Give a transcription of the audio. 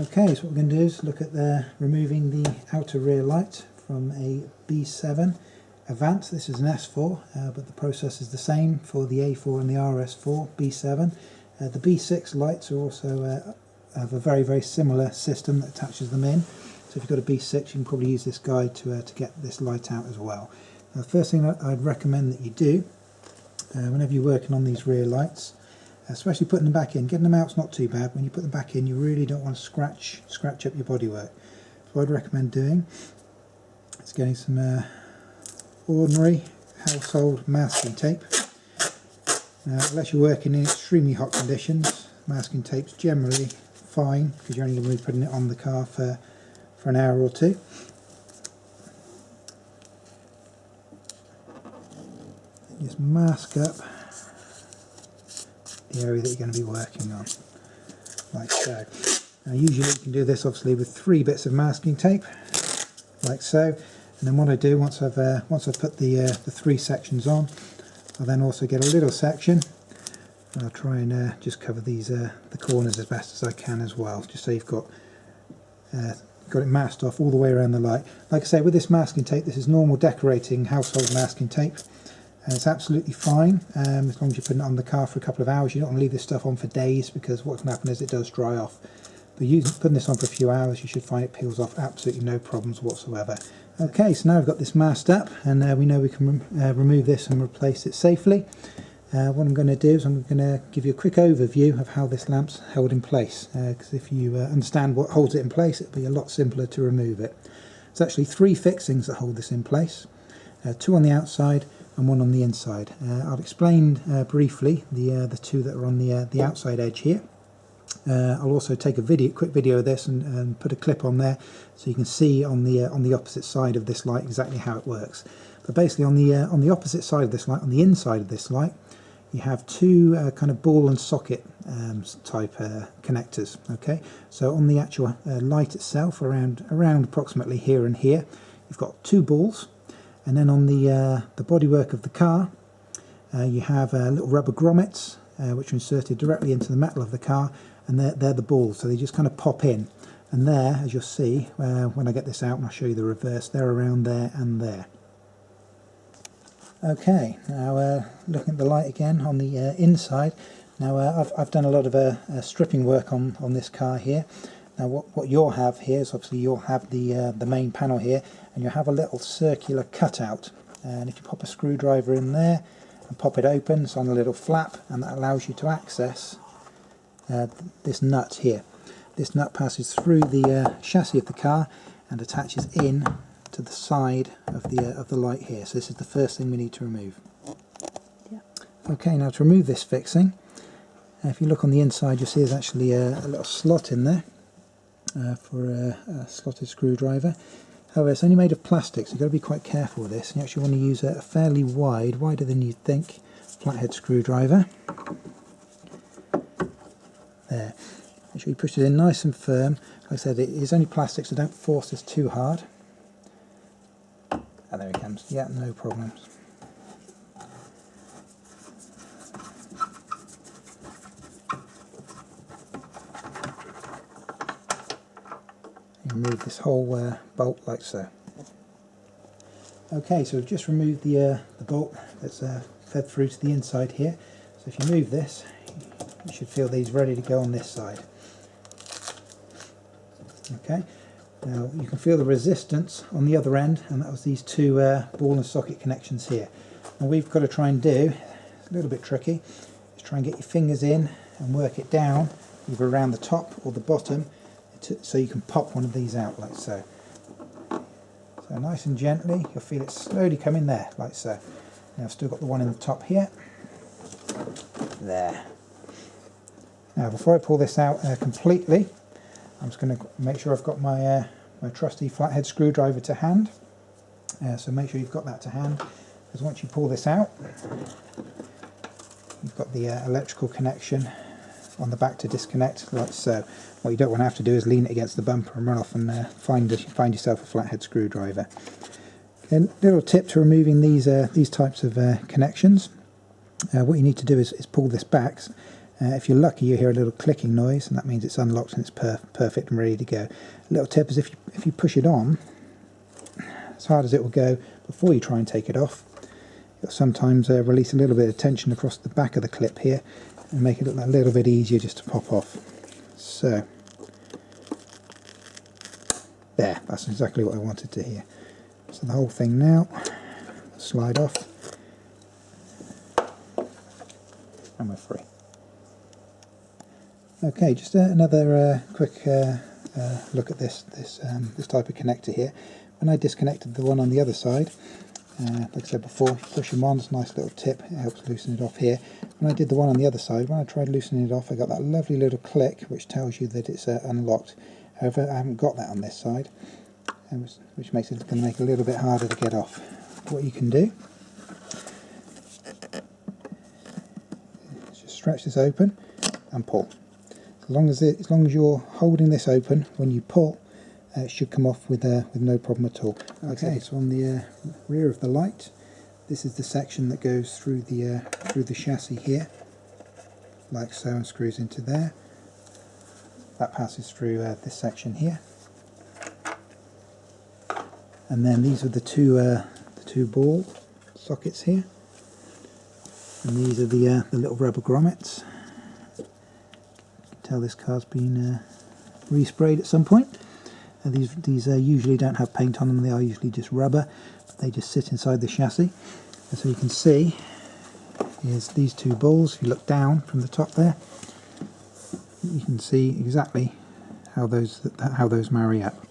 Okay, so what we're going to do is look at removing the outer rear light from a B7 Avant. This is an S4, but the process is the same for the A4 and the RS4 B7. The B6 lights are also have a very similar system that attaches them in. So if you've got a B6, you can probably use this guide to get this light out as well. Now, the first thing I'd recommend that you do whenever you're working on these rear lights, especially putting them back in, getting them out's not too bad. When you put them back in, you really don't want to scratch up your bodywork. So what I'd recommend doing is getting some ordinary household masking tape. Now, unless you're working in extremely hot conditions, masking tape's generally fine because you're only going to be putting it on the car for an hour or two. Just mask up the area that you're going to be working on, like so. Now usually you can do this obviously with 3 bits of masking tape, like so. And then what I do once I've put the 3 sections on, I'll then also get a little section. And I'll try and just cover these the corners as best as I can as well, just so you've got it masked off all the way around the light. Like I say, with this masking tape, this is normal decorating household masking tape. And it's absolutely fine as long as you're putting it on the car for a couple of hours. You don't want to leave this stuff on for days because what can happen is it does dry off. But putting this on for a few hours, you should find it peels off absolutely no problems whatsoever. Okay, so now I've got this masked up and we know we can remove this and replace it safely. What I'm going to do is I'm going to give you a quick overview of how this lamp's held in place, because if you understand what holds it in place, it'll be a lot simpler to remove it. There's actually 3 fixings that hold this in place, 2 on the outside and 1 on the inside. I've explained briefly the 2 that are on the outside edge here. I'll also take a quick video of this and put a clip on there so you can see on the opposite side of this light exactly how it works. But basically on the opposite side of this light, on the inside of this light, you have 2 kind of ball and socket type connectors. Okay, so on the actual light itself, around approximately here and here, you've got 2 balls. And then on the bodywork of the car, you have little rubber grommets which are inserted directly into the metal of the car, and they're the balls, so they just kind of pop in. And there, as you'll see, when I get this out and I'll show you the reverse, they're around there and there. Okay, now looking at the light again on the inside. Now I've done a lot of stripping work on this car here. Now what you'll have here is obviously you'll have the main panel here, and you'll have a little circular cutout, and if you pop a screwdriver in there and pop it open, it's on a little flap, and that allows you to access this nut here. This nut passes through the chassis of the car and attaches in to the side of the light here. So this is the first thing we need to remove. Yeah. Okay, now to remove this fixing, if you look on the inside, you'll see there's actually a little slot in there for a slotted screwdriver. However, it's only made of plastic, so you've got to be quite careful with this. You actually want to use a fairly wider than you'd think, flathead screwdriver. There. Make sure you push it in nice and firm. Like I said, it is only plastic, so don't force this too hard. And there it comes. Yeah, no problems. Remove this whole bolt like so. Okay, so we've just removed the bolt that's fed through to the inside here. So if you move this, you should feel these ready to go on this side. Okay, now you can feel the resistance on the other end, and that was these 2 ball and socket connections here. And we've got to try and do, it's a little bit tricky, is try and get your fingers in and work it down, either around the top or the bottom, so you can pop one of these out like so. So nice and gently, you'll feel it slowly coming there, like so. Now I've still got the one in the top here. There. Now before I pull this out completely, I'm just going to make sure I've got my trusty flathead screwdriver to hand. So make sure you've got that to hand, because once you pull this out, you've got the electrical connection on the back to disconnect, like so. What you don't want to have to do is lean it against the bumper and run off and find yourself a flathead screwdriver. Okay, little tip to removing these types of connections. What you need to do is pull this back If you're lucky, you hear a little clicking noise, and that means it's unlocked and it's perfect and ready to go. A little tip is if you push it on, as hard as it will go before you try and take it off, it'll sometimes release a little bit of tension across the back of the clip here and make it look a little bit easier just to pop off. So, there, that's exactly what I wanted to hear. So the whole thing now, slide off, and we're free. Okay, just another quick look at this type of connector here. When I disconnected the one on the other side, like I said before, push them on, it's a nice little tip, it helps loosen it off here. When I did the one on the other side, when I tried loosening it off, I got that lovely little click which tells you that it's unlocked. However, I haven't got that on this side, which makes it going to make it a little bit harder to get off. What you can do is just stretch this open and pull. As long as you're holding this open, when you pull, it should come off with no problem at all. Okay, so on the rear of the light, this is the section that goes through the chassis here, like so, and screws into there. That passes through this section here, and then these are the two ball sockets here, and these are the little rubber grommets. Tell this car's been resprayed at some point. These usually don't have paint on them, they are usually just rubber, but they just sit inside the chassis. And so you can see is these two balls. If you look down from the top there, you can see exactly how those marry up.